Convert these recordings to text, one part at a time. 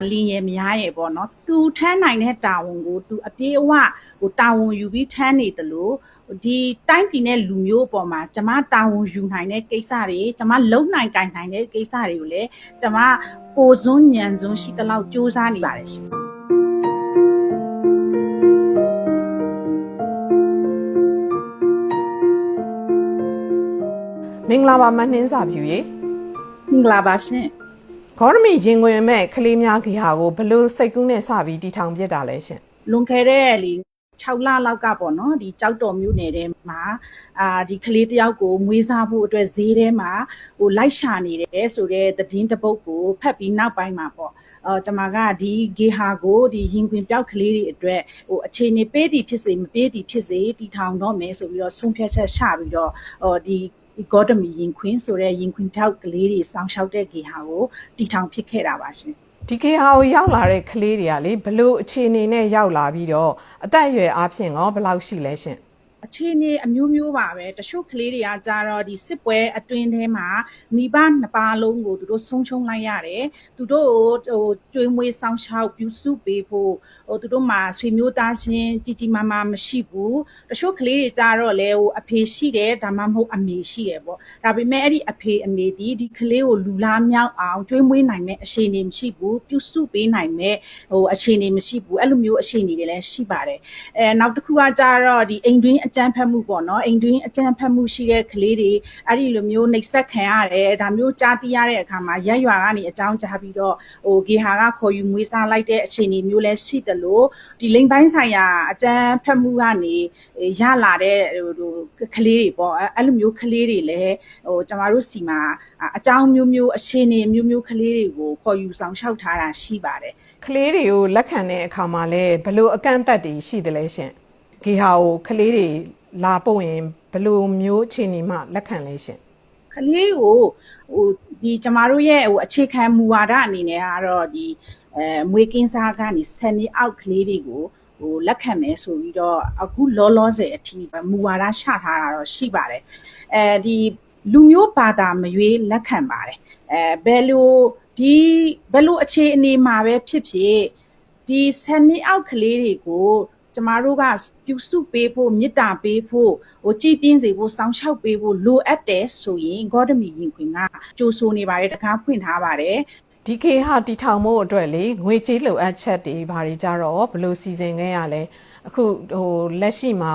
လင်းရဲ့များရဲ့ပေါ့နော်သူထမ်းနိုင်တဲ့တာဝန်ကိုသူအပြေးအဝတာဝန်ယူပြီးထမ်းနေတယ်လို့ဒီတိုင်းပြည်နဲ့လူမျိုးအပေါ်မှာကျမတာဝန်ယူနိုင်တဲ့ကိစ္စတွေကျမလုံနိုင်ကိုင်နိုင်တဲ့ကိစ္စတွေကိုလည်းကျမပိုစွန်းညံစွန်းရှိသလောက်စူးစမ်းနေပါတယ်ရှင်မင်္ဂလာပါမနှင်းစာဖြူရေမင်္ဂလာပါရှင်ဂေါရမီရင်ဝင်မဲ့ကလေးများဂေဟာကိုဘလို့စိတ်ကူးနဲ့စပြီးတီထောင်ပြစ်တာလဲရှင်လွန်ခဲ့တဲ့6လလောက်ကပေါ့နော်ဒီကြောက်တော်မြို့နယ်ထဲမှာဒီကလေးတယောက်ကိုမွေးစားဖို့အတွက်ဈေးထဲမှာလိုက်ရှာနေတယ်ဆိုတဲ့သတင်းတစ်ပုဒ်ကိုဖတ်ပြီးနောက်ပိုင်းမှာပေါ့ကျွန်မကဒီဂေဟာကိုဒီရင်ခွင်ပြောက်ကလေးတွေအတွက်အခြေအနေပေးသည်ဖြစ်စေမပေးသည်ဖြစ်စေတီထောင်တော့မယ်ဆိုပြီးတော့ဆုံးဖြတ်ချက်ချပြီးတော့ဒီဂေါတမီရင်ခွင်ဆိုတဲ့ရင်ခွင်ပြောက်ကလေးတွေစောင်းရှောက်တဲ့ဂေဟာကိုတီထောင်ဖြစ်ခဲ့တာပါရှင်ဒီဂေဟာကိုရောက်လာတဲ့ကလေးတွေကလေဘလို့အခြေအနေနဲ့ရောက်လာပြီးတော့အသက်အရွယ်အားဖြင့်ဘယ်လောက်ရှိလဲရှင်အခြေအနေအမျိုးမျိုးပါပဲတချို့ကလေးတွေကကြတော့ဒီစစ်ပွဲအတွင်းထဲမှာမိဘနှစ်ပါးလုံးကိုသူတို့ဆုံးရှုံးလိုက်ရတယ်သူတို့ကျွေးမွေးဆောင်ရှောက်ပြုစုပေးဖို့သူတို့မှာဆွေမျိုးသားချင်းကြီးမားမားမရှိဘူးတချို့ကလေးတွေကြတော့လေအဖေရှိတယ်ဒါမှမဟုတ်အမေရှိတယ်ပေါ့ဒါပေမဲ့အဲ့ဒီအဖေအမေဒီကလေးကိုလူလားမြောက်အောင်ကျွေးမွေးနိုင်မဲ့အခြေအနေမရှိဘူးပြုစုပေးနိုင်မဲ့အခြေအနေမရှိဘူးအဲ့လိုမျိုးအခြေအနေတွေလည်းရှိပါတယ်နောက်တစ်ခုကကြတော့ဒီအိမ်တွင်းအကြမ်းဖက်မှုပေါ့နော်အိမ်တွင်းအကြမ်းဖက်မှုရှိတဲ့ကလေးတွေအဲ့ဒီလိုမျိုးနှိပ်စက်ခံရတယ်ဒါမျိုးကြားသိရတဲ့အခါမှာရက်ရွာကနေအကြောင်းကြားပြီးတော့ဂေဟာကခေါ်ယူမွေးစားလိုက်တဲ့အခြေအနေမျိုးလည်းရှိတယ်လို့ဒီလိမ်ပိုင်းဆိုင်ရာအကြမ်းဖက်မှုကနေရလာတဲ့ကလေးတွေပေါ့အဲ့လိုမျိုးကလေးတွေလည်းကျမတို့စီမှာအကြောင်းမျိုးမျိုးအခြေအနေမျိုးမျိုးကလေးတွေကိုခေါ်ယူဆောင်ရှောက်ထားတာရှိပါတယ်ကလေးတွေကိုလက်ခံတဲ့အခါမှာလည်းဘလို့အကန့်အသတ်တွေရှိတယ်လဲရှင်ဂေဟာကိုကလေးတွေလာပို့ရင်ဘယ်လိုမျိုးအခြေအနေမှလက်ခံလဲရှင်ကလေးကိုဒီကျမတို့ရဲ့အခြေခံမူဝါဒအနေနဲ့ကတော့ဒီမွေးကင်းစားကနေ10နှစ်အောက်ကလေးတွေကိုလက်ခံမယ်ဆိုပြီးတော့အခုလောလောဆယ်အထိမူဝါဒချထားတာတော့ရှိပါတယ်ဒီလူမျိုးဘာသာမရွေးလက်ခံပါတယ်ဘယ်လိုအခြေအနေမှာပဲဖြစ်ဖြစ်ဒီ10နှစ်အောက်ကလေးတွေကိုကျမတို့ကပြုစုပေးဖို့မေတ္တာပေးဖို့ကြည်ပြင်းစေဖို့စောင့်ရှောက်ပေးဖို့လိုအပ်တယ်ဆိုရင်ဂေါတမီရင်ခွင်ကကြိုဆိုနေပါတယ်တကားဖွင့်ထားပါတယ်ဒီကေဟာတီထောင်မှုအတွက်လေငွေကြေးလိုအပ်ချက်တွေဘာတွေကြတော့ဘယ်လိုစီစဉ်ခဲ့ရလဲအခုလက်ရှိမှာ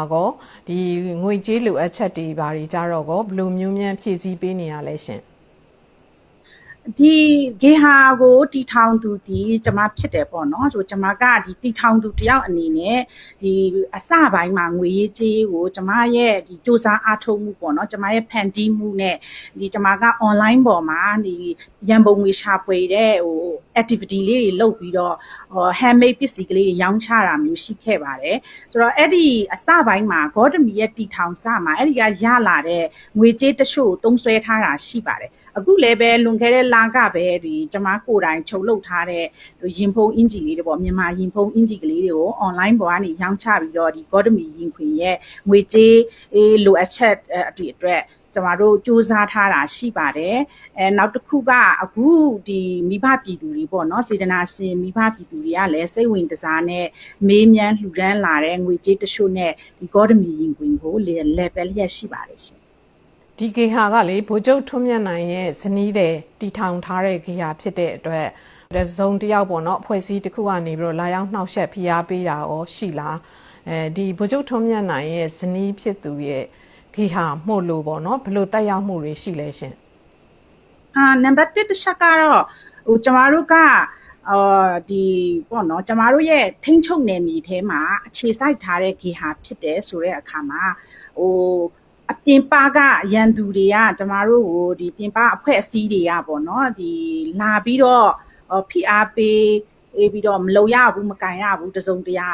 ဒီငွေကြေးလိုအပ်ချက်တွေဘာတွေကြတော့ဘယ်လိုမျိုးမြန်ဖြည့်ဆည်းပေးနေရလဲရှင်ဒီဂေဟာကိုတီထောင်သူဒီကျမဖြစ်တယ်ပေါ့နော်ကျမကဒီတီထောင်သူတယောက်အနေနဲ့ဒီအစပိုင်းမှာငွေရေးကြေးကိုကျမရဲ့ဒီစူးစမ်းအားထုတ်မှုပေါ့နော်ကျမရဲ့ဖန်တီးမှုနဲ့ဒီကျမက online ပေါ်မှာဒီရန်ပုံငွေရှာဖွေတဲ့activity လေးတွေလုပ်ပြီးတော့handmade ပစ္စည်းကလေးရောင်းချတာမျိုးရှိခဲ့ပါတယ်ဆိုတော့အဲ့ဒီအစပိုင်းမှာဂေါတမီရဲ့တီထောင်စမှာအဲ့ဒီကရလာတဲ့ငွေကြေးတချို့သုံးစွဲထားတာရှိပါတယ်အခုလည်းပဲလွန်ခဲ့တဲ့လကပဲဒီကျမကိုယ်တိုင်ချုပ်လုပ်ထားတဲ့ရင်ဖုံးအင်ဂျီလေးတွေပေါ့မြန်မာရင်ဖုံးအင်ဂျီကလေးတွေကို online ပေါ်ကနေရောင်းချပြီးတော့ဒီဂေါတမီရင်ခွင်ရဲ့ငွေကြေးလိုအပ်ချက်အတွက်ကျမတို့စူးစမ်းထားတာရှိပါတယ်နောက်တစ်ခုကအခုဒီမိဘပြည်သူတွေပေါ့နော်စေတနာရှင်မိဘပြည်သူတွေကလည်းစိတ်ဝင်စားနဲ့မေးမြန်းလှူဒန်းလာတဲ့ငွေကြေးတချို့နဲ့ဒီဂေါတမီရင်ခွင်ကိုlevel လျက်ရှိပါတယ်ရှင်ဒီဂေဟာကလေဗိုလ်ချုပ်ထွန်းမြတ်နိုင်ရဲ့ဇနီးတဲ့တီထောင်ထားတဲ့ဂေဟာဖြစ်တဲ့အတွက်ဇုံတယောက်ပေါ့နော်အဖွဲ့အစည်းတစ်ခုကနေပြီးတော့လာရောက်နှောက်ယှက်ဖိအားပေးတာရောရှိလားဒီဗိုလ်ချုပ်ထွန်းမြတ်နိုင်ရဲ့ဇနီးဖြစ်သူရဲ့ဂေဟာမှုလို့ပေါ့နော်ဘယ်လိုတက်ရောက်မှုတွေရှိလဲရှင်နံပါတ်1တစ်ချက်ကတော့ကျမတို့ကဒီပေါ့နော်ကျမတို့ရဲ့ထိန်းချုပ်နယ်မြေထဲမှာအခြေစိုက်ထားတဲ့ဂေဟာဖြစ်တယ်ဆိုတဲ့အခါမှာအပြင်ပကရန်သူတွေကကျမတို့ကိုဒီပြင်ပအဖွဲ့အစည်းတွေကပေါ့နော်ဒီလာပြီးတော့ဖိအားပေးပြီးတော့မလုံရဘူးမကန်ရဘူးတစုံတရာ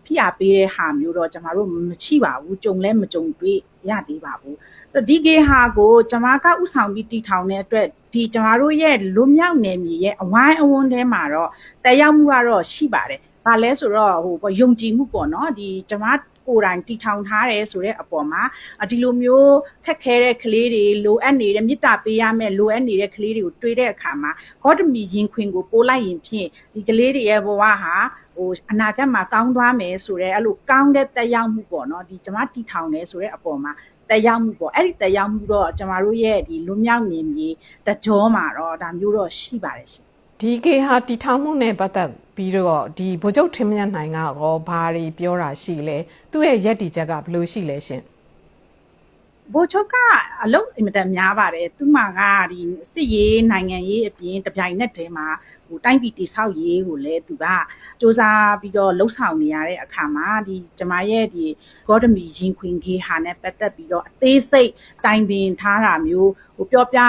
ဖိအားပေးတဲ့ဟာမျိုးတော့ကျမတို့မရှိပါဘူးကြုံလဲမကြုံတွေ့ရသေးပါဘူးဆိုတော့ဒီဂေဟာကိုကျမကဥဆောင်ပြီးတည်ထောင်တဲ့အတွက်ဒီကျမတို့ရဲ့လွတ်မြောက်နယ်မြေရဲ့အဝိုင်းအဝန်းထဲမှာတော့တက်ရောက်မှုကတော့ရှိပါတယ်ဘာလဲဆိုတော့ယုံကြည်မှုပေါ့နော်ဒီကျမ ကိုယ်တိုင်တီထောင်ထားတယ်ဆိုတဲ့အပေါ်မှာဒီလိုမျိုးခက်ခဲတဲ့ကလေးတွေလိုအပ်နေတဲ့မေတ္တာပေးရမယ်လိုအပ်နေတဲ့ကလေးတွေကိုတွေးတဲ့အခါမှာဂေါတမီရင်ခွင်ကိုပို့လိုက်ရင်ဖြင့်ဒီကလေးတွေရဲ့ဘဝဟာအနာဂတ်မှာကောင်းသွားမယ်ဆိုတဲ့အဲ့လိုကောင်းတဲ့တက်ရောက်မှုပေါ့နော်ဒီကျမတီထောင်တယ်ဆိုတဲ့အပေါ်မှာတက်ရောက်မှုပေါ့အဲ့ဒီတက်ရောက်မှုတော့ကျမတို့ရဲ့ဒီလွမြောက်နေမြေတကြောမှာတော့ဒါမျိုးတော့ရှိပါတယ်ရှင်ဒီကေဟာတီထောင်မှုနဲ့ပတ်သက်ပြီးတော့ဒီဗိုလ်ချုပ်ထင်မြတ်နိုင်ကရောဘာတွေပြောတာရှိလဲသူ့ရဲ့ယက်တီချက်ကဘယ်လိုရှိလဲရှင်ဗိုလ်ချုပ်ကအလုံးအင်မတန်များပါတယ်သူမှကဒီစစ်ရေးနိုင်ငံရေးအပြင်တပြိုင်နက်တည်းမှာတိုင်းပြည်တည်ဆောက်ရေးကိုလည်းသူကစ조사ပြီးတော့လှုပ်ဆောင်နေရတဲ့အခါမှာဒီကျမရဲ့ဒီဂေါတမီရင်ခွင်ဂေဟာနဲ့ပတ်သက်ပြီးတော့အသေးစိတ်တိုင်ပင်ထားတာမျိုးပြောပြ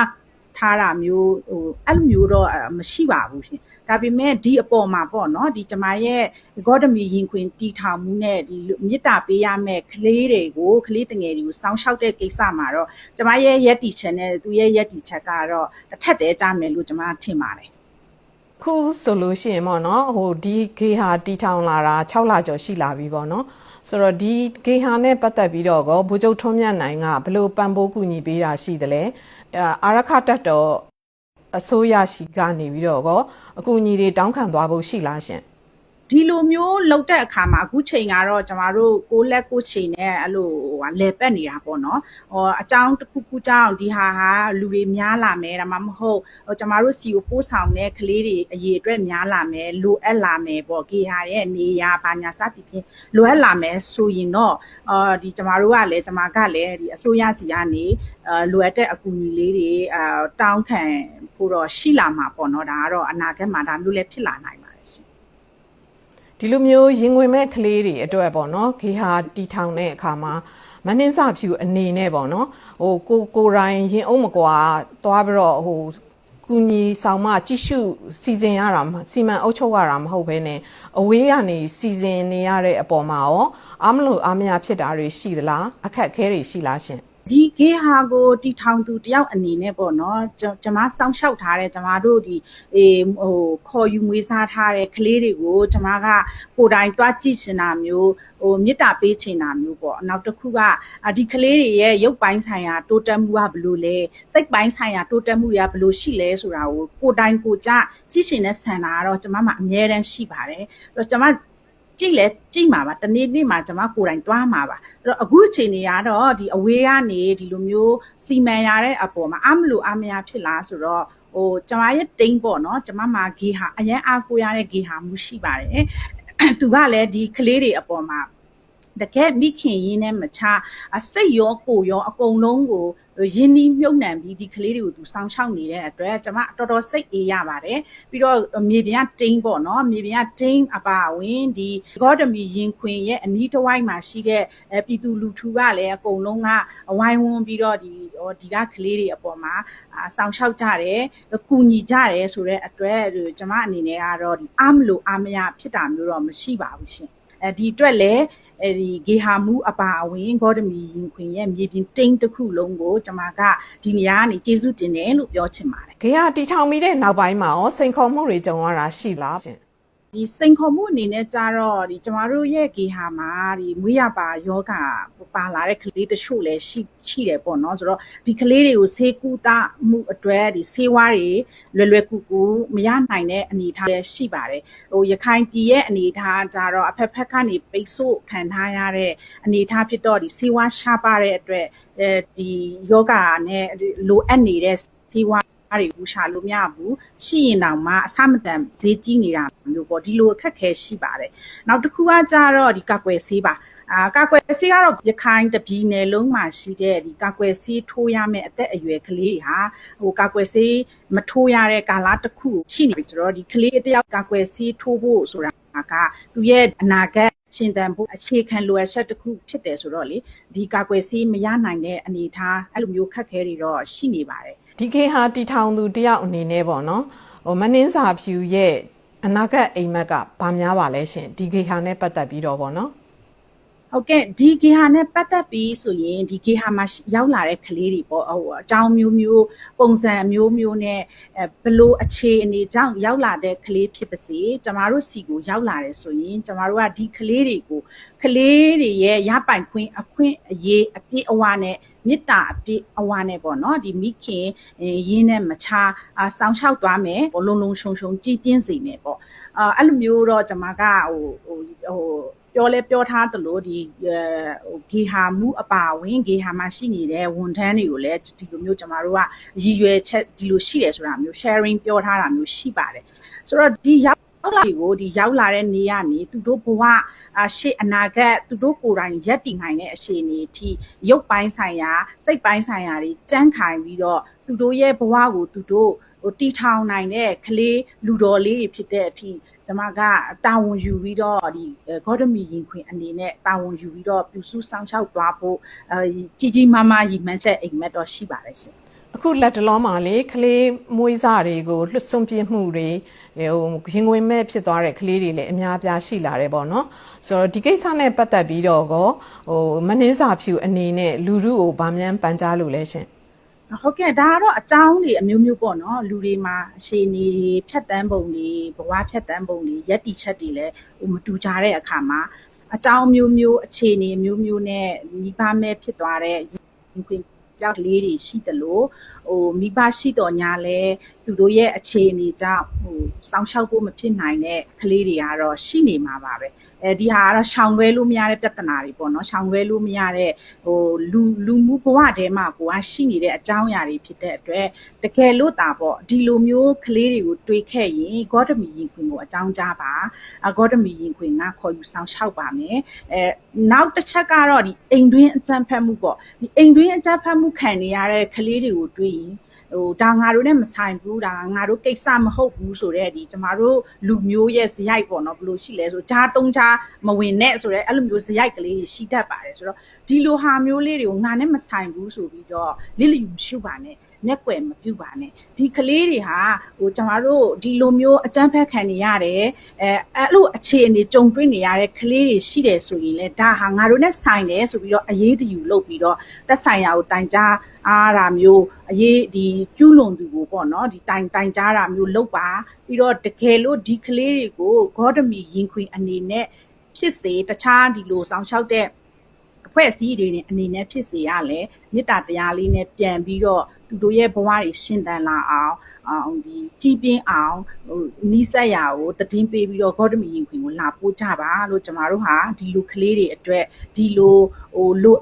ထားတာမျိုးအဲ့လိုမျိုးတော့မရှိပါဘူးရှင်ဒါပေမဲ့ဒီအပေါ်မှာပေါ့နော်ဒီကျမရဲ့ဂေါတမီရင်ခွင်တီထောင်မှုနဲ့ဒီမေတ္တာပေးရမယ့်ကလေးတွေကိုကလေးတငယ်တွေကိုစောင့်ရှောက်တဲ့ကိစ္စမှာတော့ကျမရဲ့ယက်တီချက်နဲ့သူရဲ့ယက်တီချက်ကတော့တစ်ထပ်တည်းကြမယ်လို့ကျမထင်ပါတယ်ခုဆိုလို့ရှိရင်ပေါ့နော်ဒီဂေဟာတီထောင်လာတာ6လကျော်ရှိလာပြီပေါ့နော်ဆိုတော့ဒီဂေဟာနဲ့ပတ်သက်ပြီးတော့ဗိုလ်ချုပ်ထွန်းမြတ်နိုင်ကဘယ်လိုပံ့ပိုးကူညီပေးတာရှိသလဲအာရခတပ်တော်အစိုးရရှိကနေပြီးတော့အကူအညီတွေတောင်းခံသွားဖို့ရှိလားရှင်ဒီလိုမျိုးလောက်တဲ့အခါမှာအခုချိန်ကတော့ကျမတို့ကိုလက်ကိုချိန်နဲ့အဲ့လိုလဲပတ်နေတာပေါ့နော်အကြောင်းတစ်ခုခုကြောင့်ဒီဟာလူတွေများလာမယ်ဒါမှမဟုတ်ကျမတို့စီကိုပို့ဆောင်တဲ့ကလေးတွေအရေးအတွက်များလာမယ်လိုအပ်လာမယ်ပေါ့ဂေဟာရဲ့နေရာဘာညာစသည်ဖြင့်လိုအပ်လာမယ်ဆိုရင်တော့ဒီကျမတို့ကလည်းကျမကလည်းဒီအစိုးရစီကနေလိုအပ်တဲ့အကူအညီလေးတွေတောင်းခံဖို့တော့ရှိလာမှာပေါ့နော်ဒါကတော့အနာဂတ်မှာဒါမျိုးလည်းဖြစ်လာနိုင်ပါတယ်ဒီလိုမျိုးရင်ဝင်မဲ့ကလေးတွေအတွက်ပေါ့နော်ဂေဟာတီထောင်တဲ့အခါမှာမနှင်းစဖြူအနေနဲ့ပေါ့နော်ကိုရိုင်းရင်အုံးမကွာသွားပြီးတော့ကူညီဆောင်မကြည့်ရှုစီစဉ်ရတာစီမံအုပ်ချုပ်ရတာမဟုတ်ဘဲနဲ့အဝေးကနေစီစဉ်နေရတဲ့အပေါ်မှာရောအားမလို့အားမရဖြစ်တာတွေရှိသလားအခက်အခဲတွေရှိလားရှင်ဒီဂေဟာကိုတီထောင်သူတယောက်အနေနဲ့ပေါ့နော်ကျမစောင့်ရှောက်ထားတဲ့ကျမတို့ဒီခေါ်ယူမွေးစားထားတဲ့ကလေးတွေကိုကျမကကိုယ်တိုင်တွားကြည့်ချင်တာမျိုးမေတ္တာပေးချင်တာမျိုးပေါ့နောက်တစ်ခုကဒီကလေးတွေရဲ့ရုပ်ပိုင်းဆိုင်ရာတိုးတက်မှုကဘယ်လိုလဲစိတ်ပိုင်းဆိုင်ရာတိုးတက်မှုတွေကဘယ်လိုရှိလဲဆိုတာကိုယ်တိုင်ကိုကြကြည့်ရှင်တဲ့ဆန္ဒကတော့ကျမမှာအမြဲတမ်းရှိပါတယ်အဲ့တော့ကျမကြည့်လဲကြည့်မှာပါတနေ့မှာကျွန်မကိုယ်တိုင်တွားမှာပါအဲ့တော့အခုအချိန်နေရတော့ဒီအဝေးကနေဒီလိုမျိုးစီမံရတဲ့အပေါ်မှာအမလို့အမရဖြစ်လားဆိုတော့ကျွန်မရဲ့တိန်းပေါ့နော်ကျွန်မမှာဂေဟာအရင်အားကိုရတဲ့ဂေဟာမှုရှိပါတယ်သူကလည်းဒီကလေးတွေအပေါ်မှာတကယ်မိခင်ရင်းနဲ့မချစိတ်ရောကိုယ်ရောအကုန်လုံးကိုရင်းနှီးမြုပ်နှံပြီးဒီကလေးတွေကိုသူစောင့်ရှောက်နေတဲ့အတွက်ကျွန်မတော်တော်စိတ်အေးရပါတယ်ပြီးတော့မြေပြင်ကတိန်းပေါ့နော်မြေပြင်ကတိန်းအပါအဝင်ဒီဂေါတမီရင်ခွင်ရဲ့အနီးတစ်ဝိုက်မှာရှိတဲ့ပြည်သူလူထုကလည်းအကုန်လုံးကဝိုင်းဝန်းပြီးတော့ဒီကကလေးတွေအပေါ်မှာစောင့်ရှောက်ကြတယ်ကူညီကြတယ်ဆိုတဲ့အတွက်ကျွန်မအနေနဲ့ကတော့ဒီအားမလို့အားမရဖြစ်တာမျိုးတော့မရှိပါဘူးရှင်ဒီအတွက်လည်းဒီဂေဟာမှုအပါအဝင်ဂေါတမီရင်ခွင်ရဲ့မြေပြင်တိန်းတစ်ခုလုံးကိုကျွန်မကဒီနေရာကနေကျေးဇူးတင်တယ်လို့ပြောချင်ပါတယ်ဂေဟာတီထောင်ပြီးတဲ့နောက်ပိုင်းမှာရောစိန်ခေါ်မှုတွေကြုံရတာရှိလားရှင်ဒီစိန်ခေါ်မှုအနေနဲ့ကြတော့ဒီကျမတို့ရဲ့ဂေဟာမှာဒီမွေးရပါယောဂပါလာတဲ့ကလေးတချို့လည်းရှိတယ်ပေါ့နော်ဆိုတော့ဒီကလေးတွေကိုဆေးကုသမှုအတွက်ဒီဆေးဝါးတွေလွယ်ကူမရနိုင်တဲ့အနေအထားလည်းရှိပါတယ်ရခိုင်ပြည်ရဲ့အနေအထားကြတော့အဖက်ကနေပိတ်ဆို့ခံထားရတဲ့အနေအထားဖြစ်တော့ဒီဆေးဝါးရှားပါတဲ့အတွက်ဒီယောဂနဲ့လိုအပ်နေတဲ့ဆေးဝါးတွေကိုရှာလို့မရဘူးရှိရင်တောင်မှအဆမတန်ဈေးကြီးနေတာမျိုးပေါ့ဒီလိုအခက်ခဲရှိပါတယ်နောက်တစ်ခုကကြတော့ဒီကာကွယ်ဆေးပါကာကွယ်ဆေးကတော့ရခိုင်တပြည်နယ်လုံးမှာရှိတဲ့ဒီကာကွယ်ဆေးထိုးရမယ့်အသက်အရွယ်ကလေးဟာကာကွယ်ဆေးမထိုးရတဲ့ကာလတစ်ခုရှိနေပြီဆိုတော့ဒီကလေးတယောက်ကာကွယ်ဆေးထိုးဖို့ဆိုတာကသူရဲ့အနာဂတ်ရှင်သန်ဖို့အခြေခံလိုအပ်ချက်တစ်ခုဖြစ်တယ်ဆိုတော့လေဒီကာကွယ်ဆေးမရနိုင်တဲ့အနေအထားအဲ့လိုမျိုးခက်ခဲတွေတော့ရှိနေပါတယ်ဒီကေဟာတီထောင်သူတယောက်အနေနဲ့ပေါ့နော်မနှင်းစာဖြူရဲ့အနာဂတ်အိမ်မက်ကဘာများပါလဲရှင်ဒီကေဟာနဲ့ပတ်သက်ပြီးတော့ပေါ့နော် ဟုတ်ကဲ့ဒီဂေဟာနဲ့ပတ်သက်ပြီးဆိုရင်ဒီဂေဟာမှာရောက်လာတဲ့ကလေးတွေပေါ့ဟိုအကြောင်းမျိုးမျိုးပုံစံအမျိုးမျိုးနဲ့ဘလို့အခြေအနေကြောင့်ရောက်လာတဲ့ကလေးဖြစ်ပါစေကျမတို့စီကိုရောက်လာတယ်ဆိုရင်ကျမတို့ကဒီကလေးတွေကိုကလေးတွေရဲ့ရပိုင်ခွင့်အခွင့်အရေးအပြည့်အဝနဲ့မေတ္တာအပြည့်အဝနဲ့ပေါ့နော်ဒီမိခင်ရင်းနဲ့မချစောင်းလျှောက်သွားမယ်လုံလုံရှုံရှုံကြည်ပြင်းစေမယ်ပေါ့အဲ့လိုမျိုးတော့ကျမကပြောထားသလိုဒီဂေဟာမှုအပါဝင်ဂေဟာမှာရှိနေတဲ့ဝန်ထမ်းတွေကိုလည်းဒီလိုမျိုးကျမတို့ကရည်ရွယ်ချက်ဒီလိုရှိတယ်ဆိုတာမျိုး sharing ပြောထားတာမျိုးရှိပါတယ်ဆိုတော့ဒီရောက်လာကိုဒီရောက်လာတဲ့နေရာနေသူတို့ဘဝရှေ့အနာဂတ်သူတို့ကိုယ်တိုင်ရက်တည်နိုင်တဲ့အခြေအနေအထိရုပ်ပိုင်းဆိုင်ရာစိတ်ပိုင်းဆိုင်ရာတွေကြမ်းခိုင်ပြီးတော့သူတို့ရဲ့ဘဝကိုသူတို့တီထောင်နိုင်တဲ့ကလေးလူတော်လေးတွေဖြစ်တဲ့အထိကျမကတာဝန်ယူပြီးတော့ဒီဂေါတမီရင်ခွင်အနေနဲ့တာဝန်ယူပြီးတော့ပြုစုဆောင်ရှောက်သွားဖို့ကြီးမားမားရည်မှန်းချက်အိမ်မက်တော့ရှိပါတယ်ရှင်အခုလက်တလုံးမှာလေကလေးမွေးစားတွေကိုလွှတ်စွန့်ပြစ်မှုတွေရင်ဝင်မဲ့ဖြစ်သွားတဲ့ကလေးတွေလည်းအများပြားရှိလာတယ်ပေါ့နော်ဆိုတော့ဒီကိစ္စနဲ့ပတ်သက်ပြီးတော့မနှင်းစာဖြူအနေနဲ့လူထုကိုဗာမြန်ပန်ကြားလို့လဲရှင်ဟုတ်ကဲ့ဒါကတော့အကြောင်းတွေအမျိုးမျိုးပေါ့နော်လူတွေမှာအခြေအနေဖြတ်တန်းပုံတွေဘဝဖြတ်တန်းပုံတွေရက်တီချက်တွေလည်းမတူကြတဲ့အခါမှာအကြောင်းမျိုးမျိုးအခြေအနေမျိုးမျိုးနဲ့မိဘမဲ့ဖြစ်သွားတဲ့ရင်ခွင်ပြောက်ကလေးတွေရှိတယ်လို့မိဘရှိတော်ညာလဲသူတို့ရဲ့အခြေအနေကြောင့်စောင့်ရှောက်ဖို့မဖြစ်နိုင်တဲ့ကလေးတွေကတော့ရှိနေမှာပါပဲဒီဟာကတော့ရှောင်လွဲလို့မရတဲ့ပြဿနာတွေပေါ့နော်ရှောင်လွဲလို့မရတဲ့လူမှုဘဝထဲမှာကိုကရှိနေတဲ့အကြောင်းအရာတွေဖြစ်တဲ့အတွက်တကယ်လို့တာပေါ့ဒီလိုမျိုးကလေးတွေကိုတွေးခဲ့ရင်ဂေါတမီရင်ခွင်ကိုအကြောင်းကြားပါဂေါတမီရင်ခွင်ကခေါ်ယူဆောင်ရှောက်ပါမယ်နောက်တစ်ချက်ကတော့ဒီအိမ်တွင်းအကြမ်းဖက်မှုပေါ့ဒီအိမ်တွင်းအကြမ်းဖက်မှုခံနေရတဲ့ကလေးတွေကိုတွေးရင်ဒါငါတို့နဲ့မဆိုင်ဘူးဒါငါတို့ကိစ္စမဟုတ်ဘူးဆိုတဲ့ဒီကျမတို့လူမျိုးရဲ့ဇယိုက်ပေါ့နော်ဘယ်လိုရှိလဲဆိုဂျားတုံးချားမဝင်နဲ့ဆိုတဲ့အဲ့လိုမျိုးဇယိုက်ကလေးတွေရှိတတ်ပါတယ်ဆိုတော့ဒီလိုဟာမျိုးလေးတွေကိုငါနဲ့မဆိုင်ဘူးဆိုပြီးတော့လစ်လျူရှုပါနဲ့မျက်ကွယ်မပြုပါနဲ့ဒီကလေးတွေဟာကျမတို့ဒီလိုမျိုးအကြမ်းဖက်ခံနေရတယ်အဲ့လိုအခြေအနေကြုံတွေ့နေရတဲ့ကလေးတွေရှိတယ်ဆိုရင်လေဒါဟာငါတို့နဲ့ဆိုင်တယ်ဆိုပြီးတော့အရေးတယူလုပ်ပြီးတော့သက်ဆိုင်ရာကိုတိုင်ကြားအားတာမျိုးအရေးဒီကျူးလွန်သူကိုပေါ့နော်ဒီတိုင်ကြားတာမျိုးလုပ်ပါပြီးတော့တကယ်လို့ဒီကလေးတွေကိုဂေါတမီရင်ခွင်အနေနဲ့ဖြစ်စေတခြားဒီလိုဆောင်ရှောက်တဲ့အဖွဲ့အစည်းတွေအနေနဲ့ဖြစ်စေရလဲမေတ္တာတရားလေးနဲ့ပြန်ပြီးတော့သူတို့ရဲ့ဘဝတွေရှင်သန်လာအောင်ဒီကြီးပြင်းအောင်နီးစပ်ရာကိုတည်င်းပေးပြီးတော့ဂေါတမီရင်ခွင်ကိုလာပို့ကြပါလို့ကျမတို့ဟာဒီလိုကလေးတွေအတွက်ဒီလို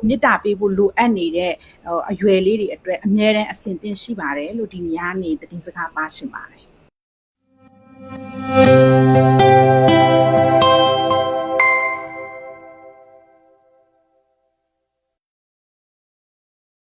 မေတ္တာပေးဖို့လိုအပ်နေတဲ့အရွယ်လေးတွေအတွက်အမြဲတမ်းအဆင်သင့်ရှိပါတယ်လို့ဒီနေရာနေတည်င်းစကားပါရှင်ပါတယ်